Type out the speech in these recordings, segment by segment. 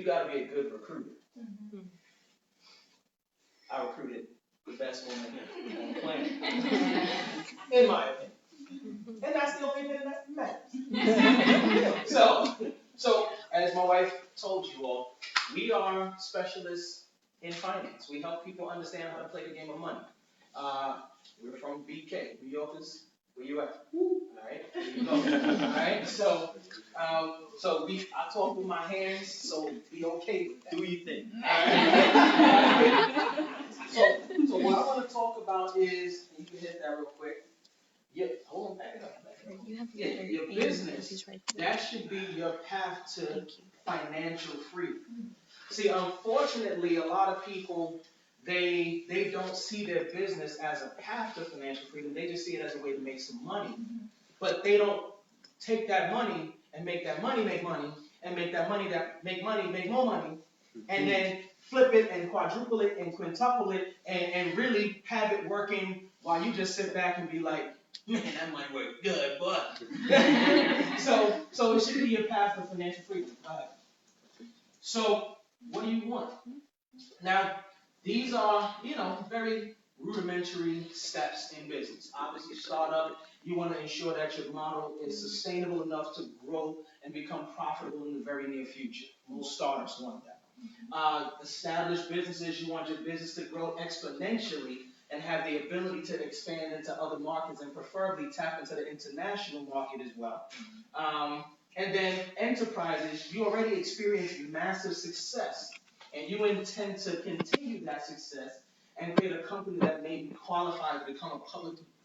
you got to be a good recruiter. I recruited the best woman on the planet, in my opinion. And that's the only opinion that matters. So, as my wife told you all, we are specialists in finance. We help people understand how to play the game of money. We're from BK, New Yorkers. Where you at? All right, there you go. All right, so I talk with my hands, so be okay with that. Do you think? All right. So what I want to talk about is, you can hit that real quick. Yeah, hold on, back it up. Your business, that should be your path to financial freedom. See, unfortunately, a lot of people, they don't see their business as a path to financial freedom. They just see it as a way to make some money. But they don't take that money and make that money make money, and make that money make more money, and then flip it and quadruple it and quintuple it and really have it working while you just sit back and be like, man, that might work good, but. So it should be your path to financial freedom. So what do you want? Now, these are, very rudimentary steps in business. Obviously, startup, you want to ensure that your model is sustainable enough to grow and become profitable in the very near future. Most startups want that. Established businesses, you want your business to grow exponentially and have the ability to expand into other markets and preferably tap into the international market as well. And then enterprises, you already experienced massive success, and you intend to continue that success and create a company that may be qualified to become a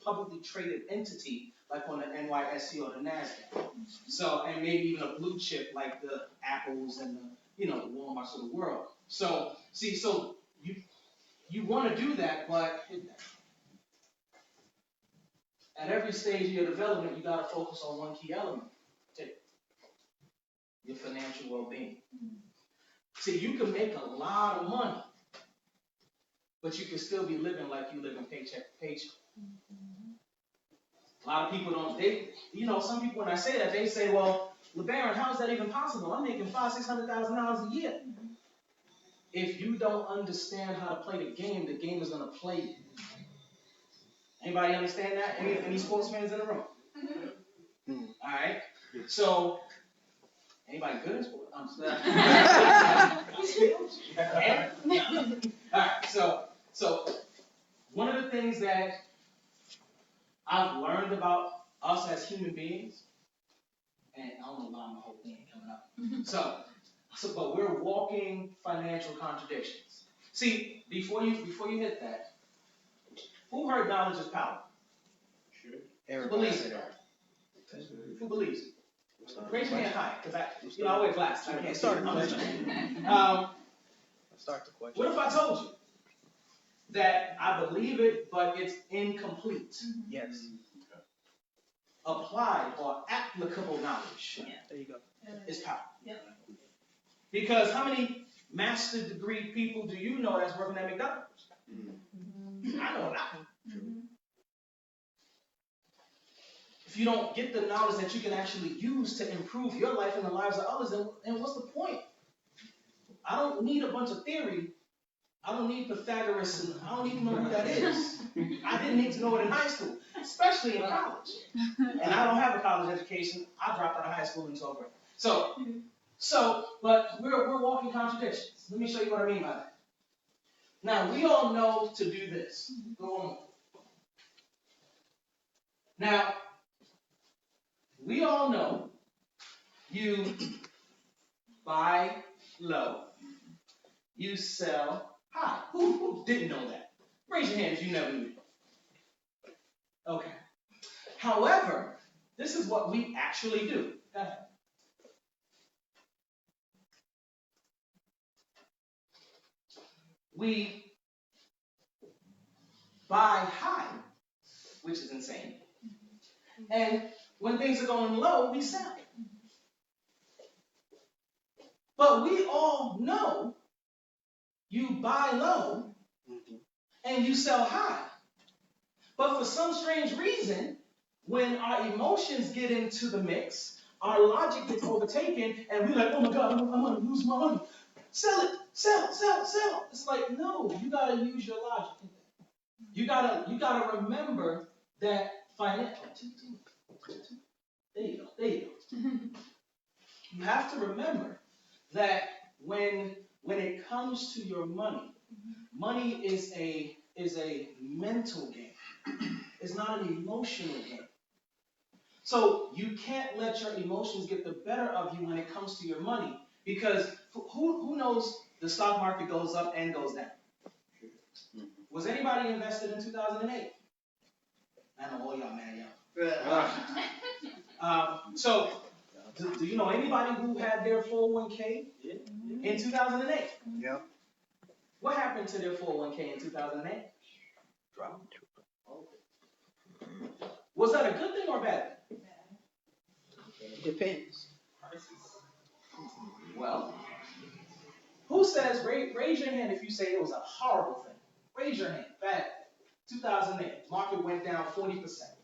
publicly traded entity, like on the NYSE or the NASDAQ. So, and maybe even a blue chip like the Apples and the Walmarts of the world. So, you want to do that, but at every stage of your development, you got to focus on one key element: your financial well-being. See, you can make a lot of money, but you can still be living like you live in paycheck to paycheck. A lot of people don't. Some people, when I say that, they say, "Well, LeBaron, how is that even possible? I'm making $500,000-$600,000 a year." If you don't understand how to play the game is going to play you. Anybody understand that? Any sports fans in the room? All right. So, anybody good in sports? All right. So one of the things that I've learned about us as human beings, and I don't know why my whole thing coming up. But we're walking financial contradictions. See, before you hit that, who heard knowledge is power? Sure. Everybody believes it. Who believes it? Raise your hand high, because I wear glasses. I can't start the question. Start the question. What if I told you that I believe it, but it's incomplete? Yes. Applied or applicable knowledge. Yeah. There you go. Is power. Yep. Because how many master's degree people do you know that's working at McDonald's? I know a lot. If you don't get the knowledge that you can actually use to improve your life and the lives of others, then what's the point? I don't need a bunch of theory. I don't need Pythagoras, and I don't even know who that is. I didn't need to know it in high school, especially in college. And I don't have a college education. I dropped out of high school in 12th grade. But we're walking contradictions. Let me show you what I mean by that. Now, we all know to do this. Go on. Now, we all know you buy low, you sell high. Who didn't know that? Raise your hand if you never knew. Okay. However, this is what we actually do. Go ahead. We buy high, which is insane. And when things are going low, we sell. But we all know you buy low and you sell high. But for some strange reason, when our emotions get into the mix, our logic gets overtaken, and we're like, oh my God, I'm going to lose my money. sell it, sell. It's like, no, you gotta use your logic. You gotta remember that finance. There you go. You have to remember that when it comes to your money, money is a mental game. It's not an emotional game. So you can't let your emotions get the better of you when it comes to your money, because who knows the stock market goes up and goes down? Was anybody invested in 2008? I know all y'all mad, y'all. So do you know anybody who had their 401k in 2008? Yeah. What happened to their 401k in 2008? Dropped. Was that a good thing or bad? Depends. Well, who says, raise your hand if you say it was a horrible thing. Raise your hand. Bad. 2008, market went down 40%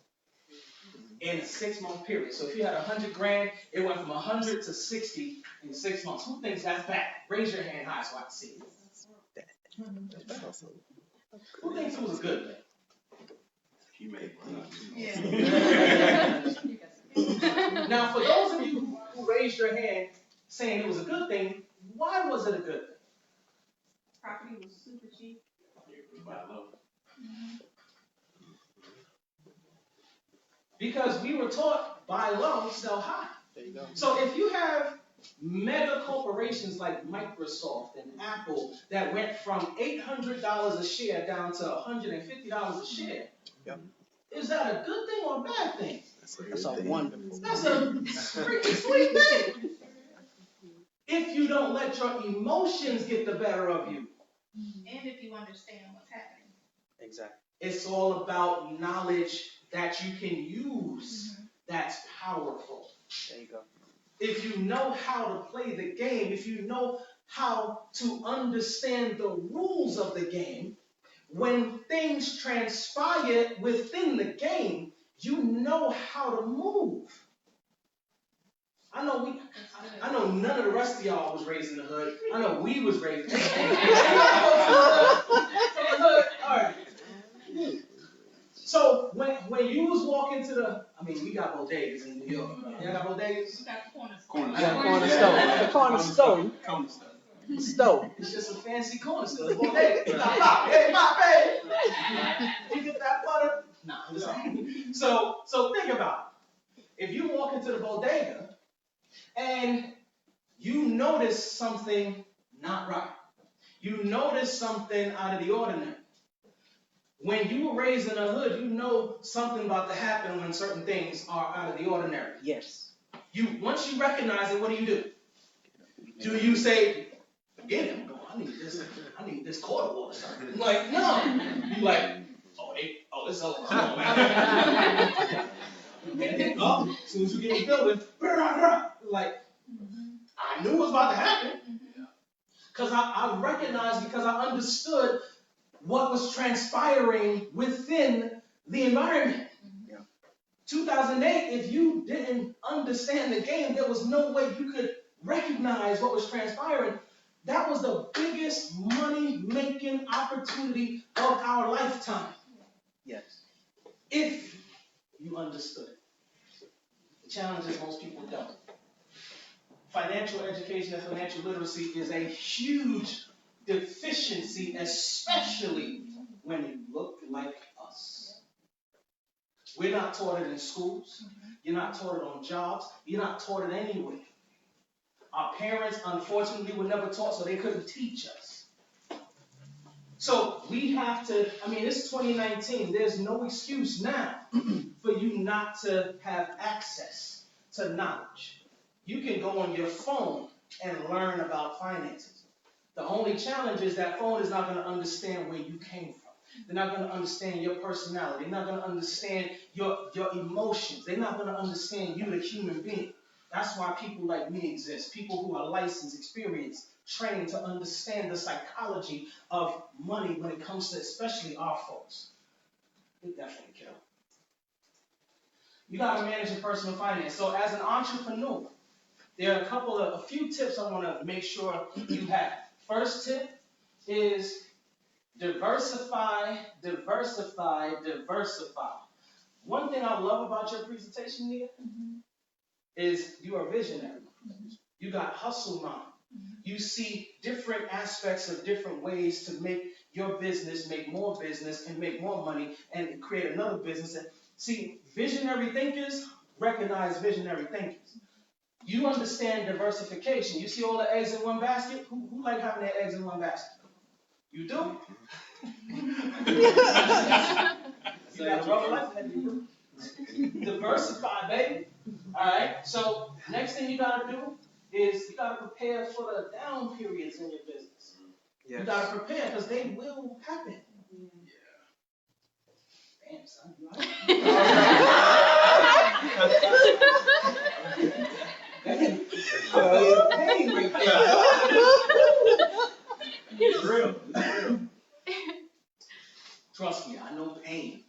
in a 6-month period. So if you had 100 grand, it went from 100 to 60 in 6 months. Who thinks that's bad? Raise your hand high so I can see it. Who thinks it was a good thing? You made money. Yeah. Now, for those of you who raised your hand saying it was a good thing, why was it a good thing? Property was super cheap. Because we were taught buy low, sell high. There you go. So if you have mega corporations like Microsoft and Apple that went from $800 a share down to $150 a share, Yep. is that a good thing or a bad thing? That's a wonderful. That's a freaking sweet thing. If you don't let your emotions get the better of you. And if you understand what's happening. Exactly. It's all about knowledge that you can use. That's powerful. There you go. If you know how to play the game, if you know how to understand the rules of the game, when things transpire within the game, you know how to move. I know none of the rest of y'all was raised in the hood. I know we was raised in the hood. All right. So when you was walking to the, we got bodegas in New York. Y'all got bodegas? We got the corner Corner store. Stove. It's just a fancy corner store. It's bodega. Hey, my baby. You get that butter? Nah, I'm just saying. So think about it. If you walk into the bodega and you notice something not right, you notice something out of the ordinary. When you were raised in the hood, you know something about to happen when certain things are out of the ordinary. Yes. Once you recognize it, what do? Do you say, forget it, I need this quarter water, sir. Like, no. You like, it's over. Come on, man. As soon as you get in the building, like, I knew it was about to happen. Because I recognized, because I understood what was transpiring within the environment. Yeah. 2008, if you didn't understand the game, there was no way you could recognize what was transpiring. That was the biggest money-making opportunity of our lifetime. Yes. If you understood it. The challenge is most people don't. Financial education and financial literacy is a huge deficiency, especially when you look like us. We're not taught it in schools. You're not taught it on jobs. You're not taught it anywhere. Our parents, unfortunately, were never taught, so they couldn't teach us. So we have to, it's 2019. There's no excuse now for you not to have access to knowledge. You can go on your phone and learn about finances. The only challenge is that phone is not going to understand where you came from. They're not going to understand your personality. They're not going to understand your emotions. They're not going to understand you, the human being. That's why people like me exist. People who are licensed, experienced, trained to understand the psychology of money when it comes to especially our folks. It definitely kill. You got to manage your personal finance. So as an entrepreneur, there are a few tips I want to make sure you have. First tip is diversify, diversify, diversify. One thing I love about your presentation, Nia, is you are visionary. You got hustle mind. You see different aspects of different ways to make your business make more business and make more money and create another business. And see, visionary thinkers recognize visionary thinkers. You understand diversification. You see all the eggs in one basket? Who like having their eggs in one basket? You do? You got a brother like that, you do. Diversify, baby. All right. So next thing you gotta do is you gotta prepare for the down periods in your business. Yes. You gotta prepare because they will happen. Damn, son. Pain right there. It's real. Trust me, I know pain.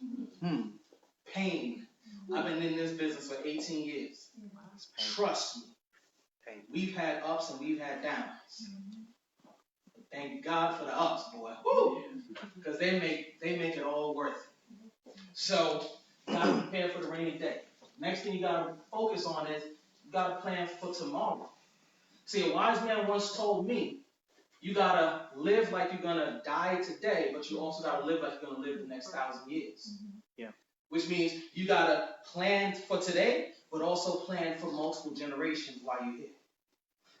Pain. I've been in this business for 18 years. Trust me. We've had ups and we've had downs. Thank God for the ups, boy. Because they make it all worth it. So you gotta prepare for the rainy day. Next thing you gotta focus on is you gotta plan for tomorrow. See, a wise man once told me, you gotta live like you're gonna die today, but you also gotta live like you're gonna live the next 1,000 years. Yeah. Which means you gotta plan for today, but also plan for multiple generations while you're here.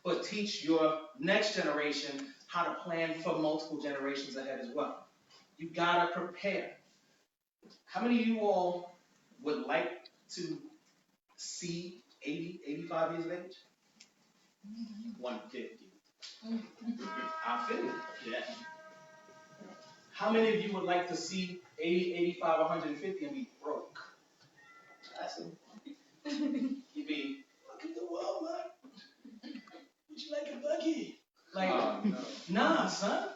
But teach your next generation how to plan for multiple generations ahead as well. You gotta prepare. How many of you all would like to see 80, 85 years of age? 150. I feel it. Yeah. How many of you would like to see 80, 85, 150 and be broke? That's it. You'd be, look at the Walmart. Would you like a buggy? Like, no. Nah, son.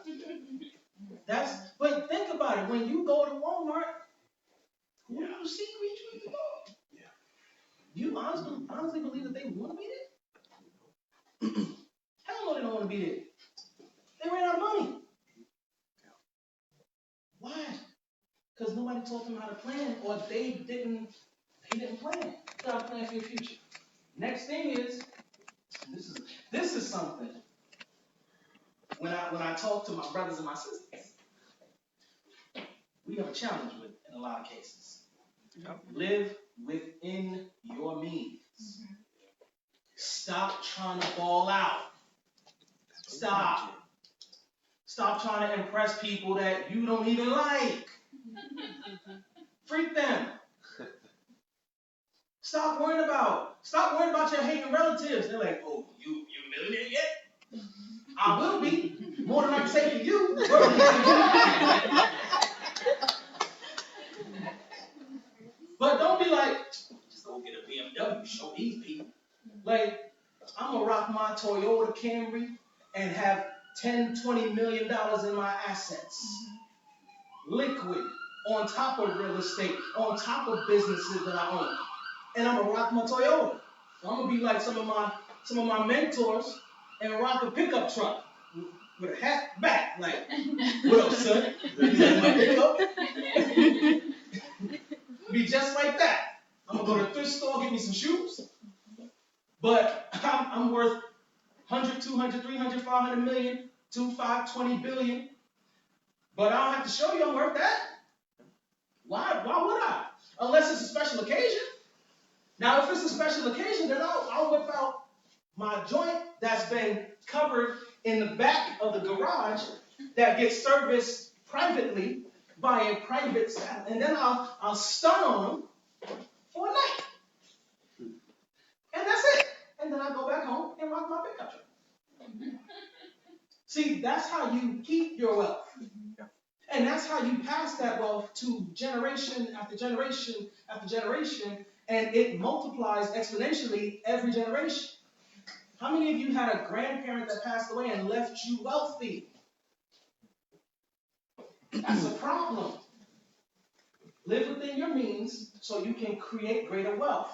But think about it. When you go to Walmart, who do you see greet you at the door? Yeah. You honestly believe that they want to be there? Hell no, they don't want to be there. They ran out of money. Why? Because nobody taught them how to plan, or they didn't plan. You gotta plan for your future. Next thing is, this is something. When I talk to my brothers and my sisters, we have a challenge with in a lot of cases. Live within your means. Stop trying to ball out. Stop. Stop trying to impress people that you don't even like. Freak them. Stop worrying about your hating relatives. They're like, oh, you a millionaire yet? I will be. More than I can say for you. But don't be like, just go get a BMW, show these people. Like, I'm going to rock my Toyota Camry and have $10, $20 million in my assets. Liquid, on top of real estate, on top of businesses that I own. And I'm going to rock my Toyota. I'm going to be like some of my mentors and rock a pickup truck with a hat back. Like, what up, son? You like my pickup? Be just like that. I'm going to go to a thrift store, get me some shoes. But I'm worth 100, 200, 300, 500 million, 2, 5, 20 billion. But I don't have to show you I'm worth that. Why would I? Unless it's a special occasion. Now, if it's a special occasion, then I'll whip out my joint that's been covered in the back of the garage that gets serviced privately by a private staff. And then I'll stun on them for a night. And that's it. And then I go back home and rock my pickup truck. See, that's how you keep your wealth. And that's how you pass that wealth to generation after generation after generation, and it multiplies exponentially every generation. How many of you had a grandparent that passed away and left you wealthy? That's a problem. Live within your means so you can create greater wealth.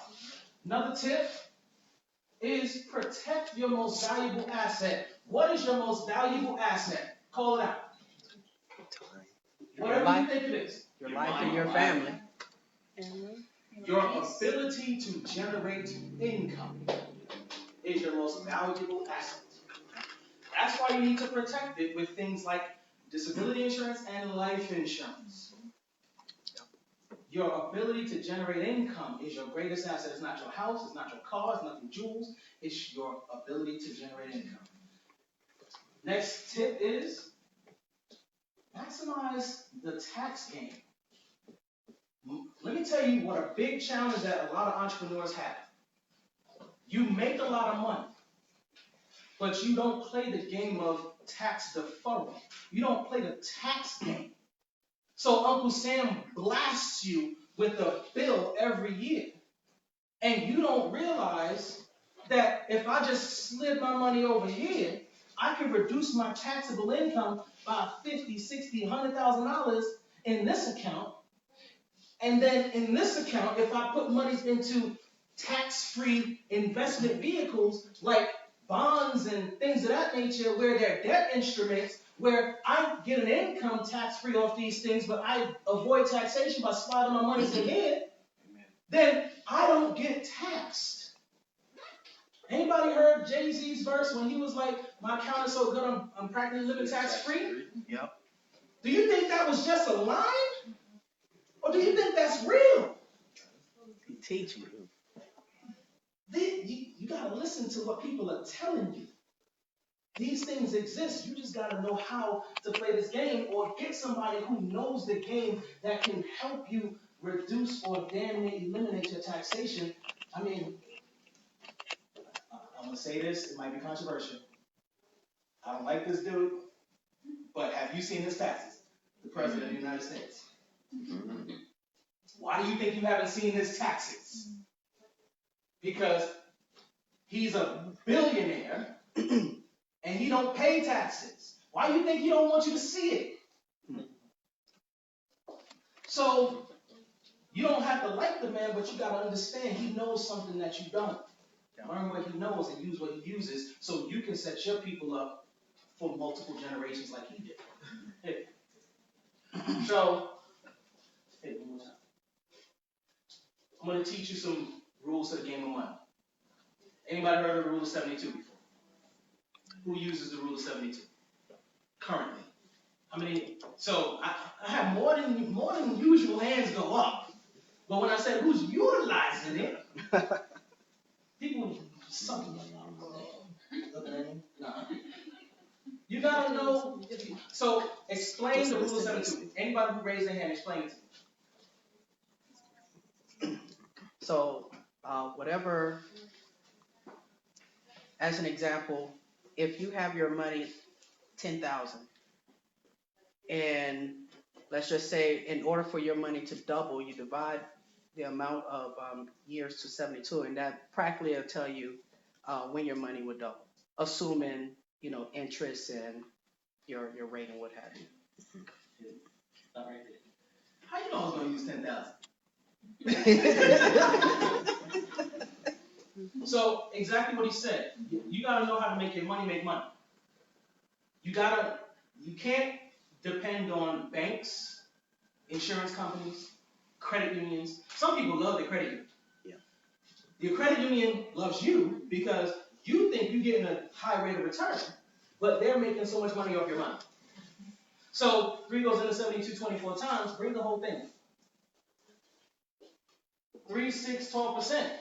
Another tip is protect your most valuable asset. What is your most valuable asset? Call it out. Whatever you think it is. Your life and your family. Your ability to generate income is your most valuable asset. That's why you need to protect it with things like disability insurance and life insurance. Your ability to generate income is your greatest asset. It's not your house, it's not your car, it's not your jewels. It's your ability to generate income. Next tip is maximize the tax gain. Let me tell you what a big challenge that a lot of entrepreneurs have. You make a lot of money, but you don't play the game of tax deferral. You don't play the tax game. So Uncle Sam blasts you with a bill every year. And you don't realize that if I just slid my money over here, I can reduce my taxable income by $50, $60, $100,000 in this account. And then in this account, if I put monies into tax-free investment vehicles like bonds and things of that nature, where they're debt instruments, where I get an income tax-free off these things, but I avoid taxation by sliding my monies in here, then I don't get taxed. Anybody heard Jay-Z's verse when he was like, my account is so good, I'm practically living tax-free? Yep. Do you think that was just a line? Or do you think that's real? He's teaching you. You got to listen to what people are telling you. These things exist. You just got to know how to play this game or get somebody who knows the game that can help you reduce or damn near eliminate your taxation. I mean, I'm going to say this. It might be controversial. I don't like this dude, but have you seen his taxes? The President of the United States. Why do you think you haven't seen his taxes? Because he's a billionaire and he don't pay taxes. Why do you think he don't want you to see it? So you don't have to like the man, but you got to understand he knows something that you don't. Learn what he knows and use what he uses so you can set your people up for multiple generations like he did. So, hey, one more time. I'm going to teach you some rules to the game of money. Anybody heard of the rule of 72 before? Who uses the rule of 72 currently? How many? So I have more than usual hands go up. But when I said who's utilizing it, people something like looking at me. Nah. You gotta know. So explain the rule of 72. Anybody who raised their hand, explain it to me. So, whatever, as an example, if you have your money 10,000, and let's just say in order for your money to double, you divide the amount of years to 72, and that practically will tell you when your money would double, assuming interest and your rate and what have you. Stop right there. How you know I was gonna use 10,000? So exactly what he said. You gotta know how to make your money make money. You can't depend on banks, insurance companies, credit unions. Some people love the credit union. Yeah. The credit union loves you because you think you're getting a high rate of return, but they're making so much money off your money. So 3 goes into 72 24 times, bring the whole thing. 3, 6, 12%.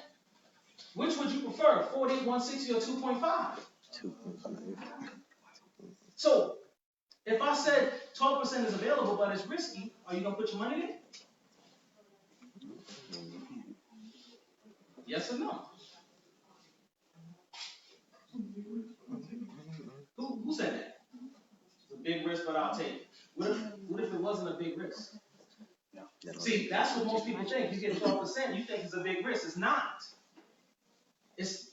Which would you prefer, 40, 160, or 2.5? 2.5. So if I said 12% is available, but it's risky, are you going to put your money there? Yes or no? Who said that? It's a big risk, but I'll take it. What if it wasn't a big risk? See, that's what most people think. You get 12%, you think it's a big risk. It's not.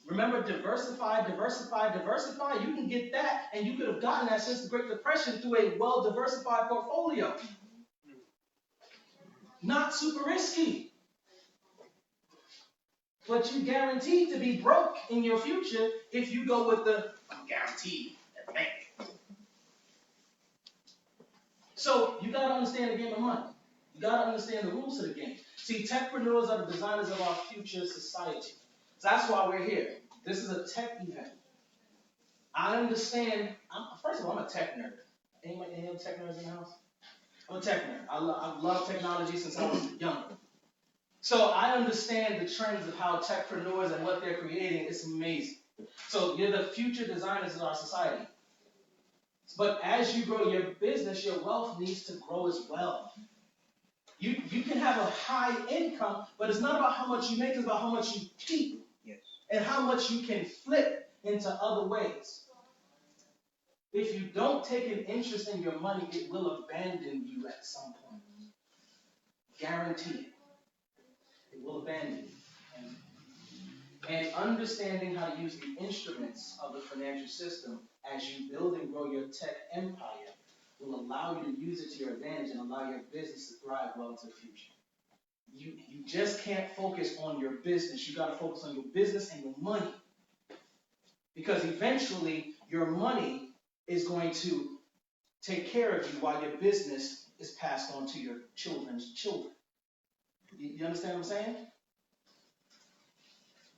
Remember, diversify. You can get that, and you could have gotten that since the Great Depression through a well-diversified portfolio. Not super risky. but you guaranteed to be broke in your future if you go with the I'm guaranteed at the bank. So you gotta understand the game of money. You gotta understand the rules of the game. See, techpreneurs are the designers of our future society. So that's why we're here. This is a tech event. I understand. First of all, I'm a tech nerd. Any other tech nerds in the house? I'm a tech nerd. I've loved technology since I was young. So I understand the trends of how techpreneurs and what they're creating. It's amazing. So you're the future designers of our society. But as you grow your business, your wealth needs to grow as well. You can have a high income, but it's not about how much you make, it's about how much you keep. Yes. And how much you can flip into other ways. If you don't take an interest in your money, it will abandon you at some point. Guaranteed. It will abandon you. And understanding how to use the instruments of the financial system as you build and grow your tech empire will allow you to use it to your advantage and allow your business to thrive well into the future. You just can't focus on your business. You got to focus on your business and your money. Because eventually, your money is going to take care of you while your business is passed on to your children's children. You understand what I'm saying?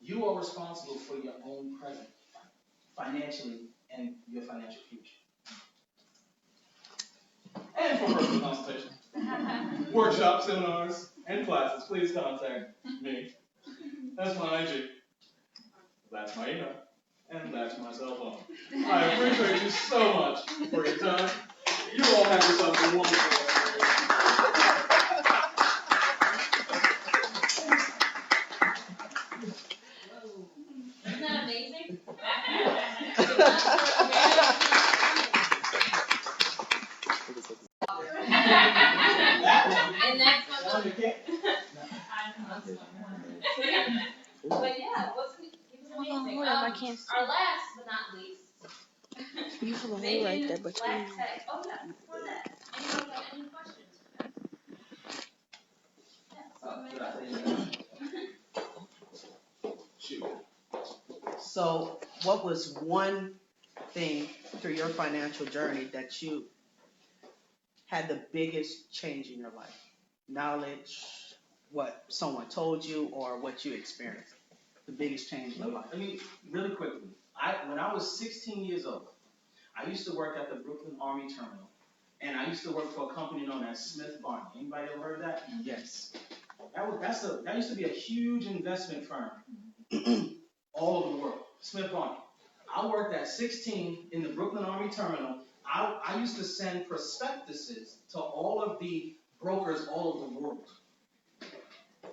You are responsible for your own present, financially, and your financial future. And for personal consultation, workshops, seminars, and classes, please contact me. That's my IG. That's my email. And that's my cell phone. I appreciate you so much for your time. You all have yourself a wonderful Isn't that amazing? And that's what but yeah, it was amazing. Our last but not least. You have a hole right there between Black tech. Oh yeah, before that. Anyone got any questions? shoot. So, what was one thing through your financial journey that you had the biggest change in your life? Knowledge, what someone told you, or what you experienced? The biggest change in your life. I mean, really quickly. When I was 16 years old, I used to work at the Brooklyn Army Terminal. And I used to work for a company known as Smith Barney. Anybody ever heard of that? Yes. That used to be a huge investment firm all over the world. Smith Barney. I worked at 16 in the Brooklyn Army Terminal. I used to send prospectuses to all of the brokers all over the world.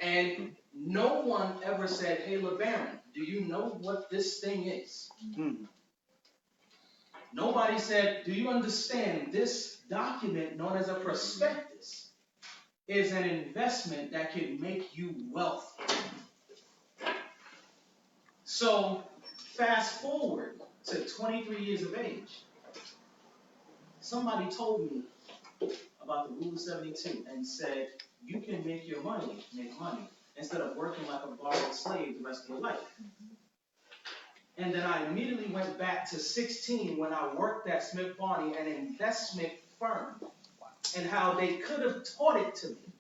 And no one ever said, hey, LeBaron, do you know what this thing is? Mm. Nobody said, do you understand this document known as a prospectus is an investment that can make you wealthy? So fast forward to 23 years of age. Somebody told me about the Rule of 72 and said, you can make your money, instead of working like a borrowed slave the rest of your life. And then I immediately went back to 16 when I worked at Smith Barney, an investment firm, and how they could have taught it to me.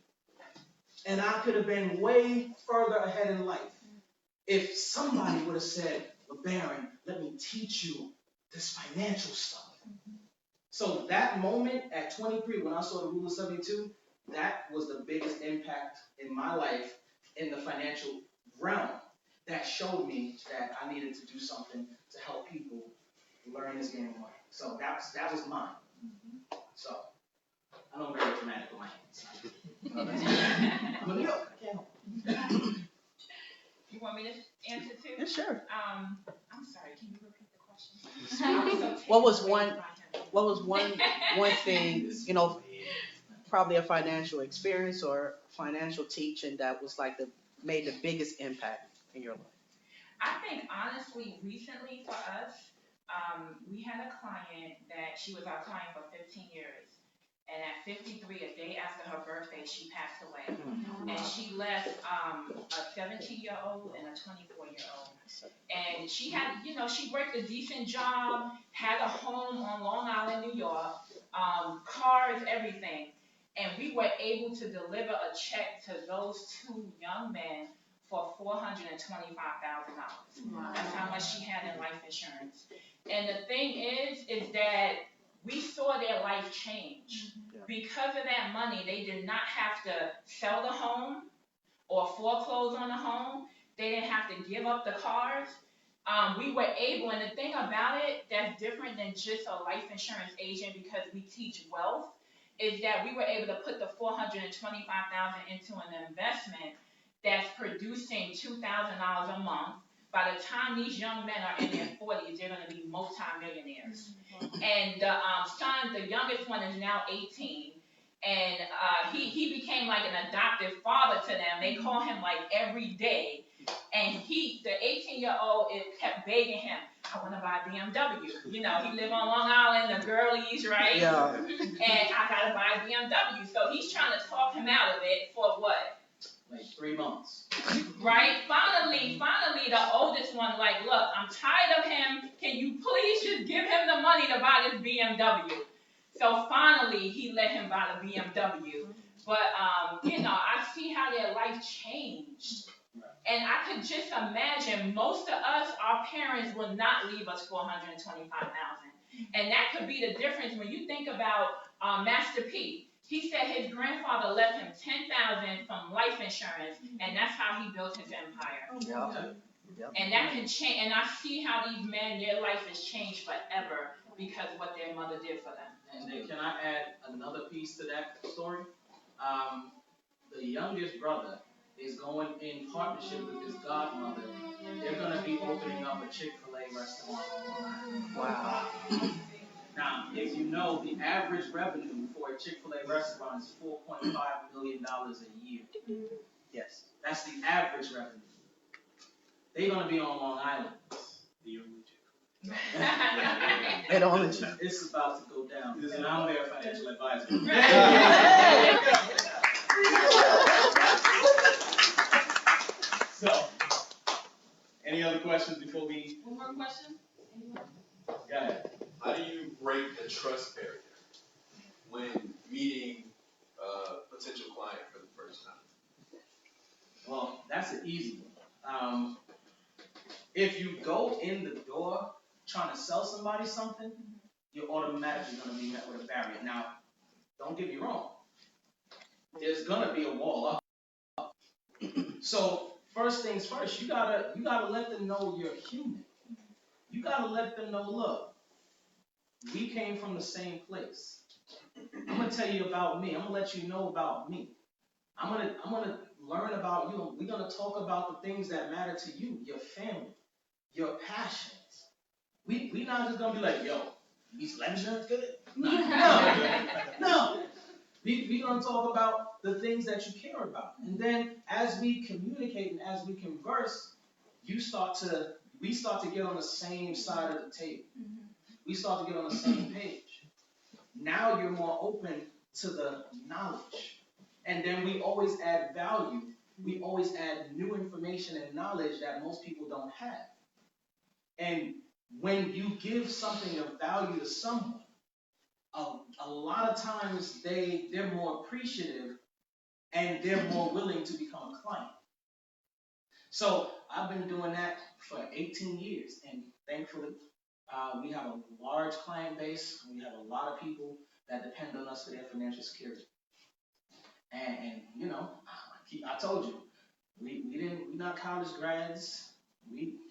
And I could have been way further ahead in life if somebody would have said, LeBaron, let me teach you this financial stuff. So that moment at 23, when I saw the Rule of 72, that was the biggest impact in my life in the financial realm. That showed me that I needed to do something to help people learn this game of money. So that was mine. So I know I'm very dramatic with my hands. I'm a New York. I can't help. You want me to answer too? Yeah, sure. I'm sorry, can you repeat the question? What was one thing, probably a financial experience or financial teaching that was made the biggest impact in your life? I think honestly, recently for us, we had a client that she was our client for 15 years. And at 53, a day after her birthday, she passed away. And she left a 17-year-old and a 24-year-old. And she had, she worked a decent job, had a home on Long Island, New York, cars, everything. And we were able to deliver a check to those two young men for $425,000. Wow. That's how much she had in life insurance. And the thing is that we saw their life change. Yeah. Because of that money, they did not have to sell the home or foreclose on the home. They didn't have to give up the cars. We were able, and the thing about it that's different than just a life insurance agent, because we teach wealth, is that we were able to put the $425,000 into an investment that's producing $2,000 a month. By the time these young men are in their 40s, they're going to be multimillionaires. And the youngest one is now 18, and he became like an adoptive father to them. They call him like every day. And the 18-year-old, it kept begging him, I want to buy a BMW. He live on Long Island, the girlies, right? Yeah. And I got to buy a BMW. So he's trying to talk him out of it for what? Like 3 months. Right? Finally, the oldest one, like, look, I'm tired of him. Can you please just give him the money to buy this BMW? So finally, he let him buy the BMW. But, I see how their life changed. And I could just imagine most of us, our parents will not leave us $425,000. And that could be the difference when you think about Master P. He said his grandfather left him $10,000 from life insurance, and that's how he built his empire. Yep. And that can change. And I see how these men, their life has changed forever because of what their mother did for them. And then can I add another piece to that story? The youngest brother is going in partnership with his godmother. They're going to be opening up a Chick-fil-A restaurant. Wow. Now, if you know, the average revenue for a Chick-fil-A restaurant is $4.5 million a year. Yes, that's the average revenue. They're going to be on Long Island. The only Chick-fil-A. They don't only Chick-fil-A. It's about to go down. And I'm their financial advisor. So, any other questions before we? One more question? Go ahead. How do you break the trust barrier when meeting a potential client for the first time? Well, that's an easy one. If you go in the door trying to sell somebody something, you're automatically going to be met with a barrier. Now, don't get me wrong. There's going to be a wall up. So, first things first, you gotta let them know you're human. You gotta let them know, look, we came from the same place. I'm gonna tell you about me. I'm gonna let you know about me. I'm gonna learn about you. We're gonna talk about the things that matter to you, your family, your passions. We not just gonna be like, yo, these life insurance good? No. We're gonna talk about the things that you care about. And then as we communicate and as we converse, we start to get on the same side of the table. We start to get on the same page. Now you're more open to the knowledge. And then we always add value. We always add new information and knowledge that most people don't have. And when you give something of value to someone, a lot of times they're more appreciative and they're more willing to become a client. So I've been doing that for 18 years, and thankfully we have a large client base. We have a lot of people that depend on us for their financial security. And I told you, we're not college grads.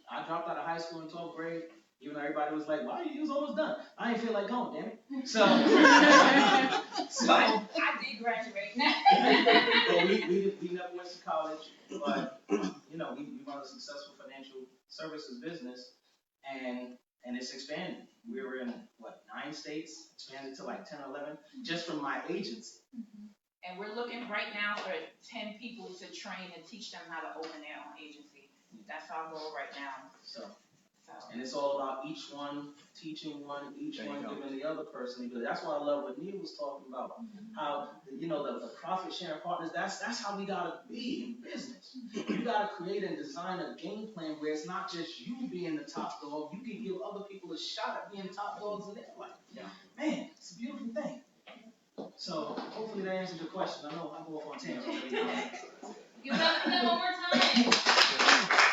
I dropped out of high school in 12th grade. Even though everybody was like, "Why you was almost done?" I didn't feel like going, damn it. So I did graduate. Well, we never went to college, but we run a successful financial services business, and it's expanding. We're in 9 states, expanded to like 10, 11, just from my agency. And we're looking right now for 10 people to train and teach them how to open their own agency. That's our goal right now. So So, And it's all about each one teaching one, each There you one go. giving the other person. Because that's why I love what Neil was talking about. How, the profit sharing partners, that's how we gotta be in business. You gotta create and design a game plan where it's not just you being the top dog. You can give other people a shot at being top dogs in their life. Yeah. Man, it's a beautiful thing. So hopefully that answers your question. I know I go off on tangents. Give it up for them one more time.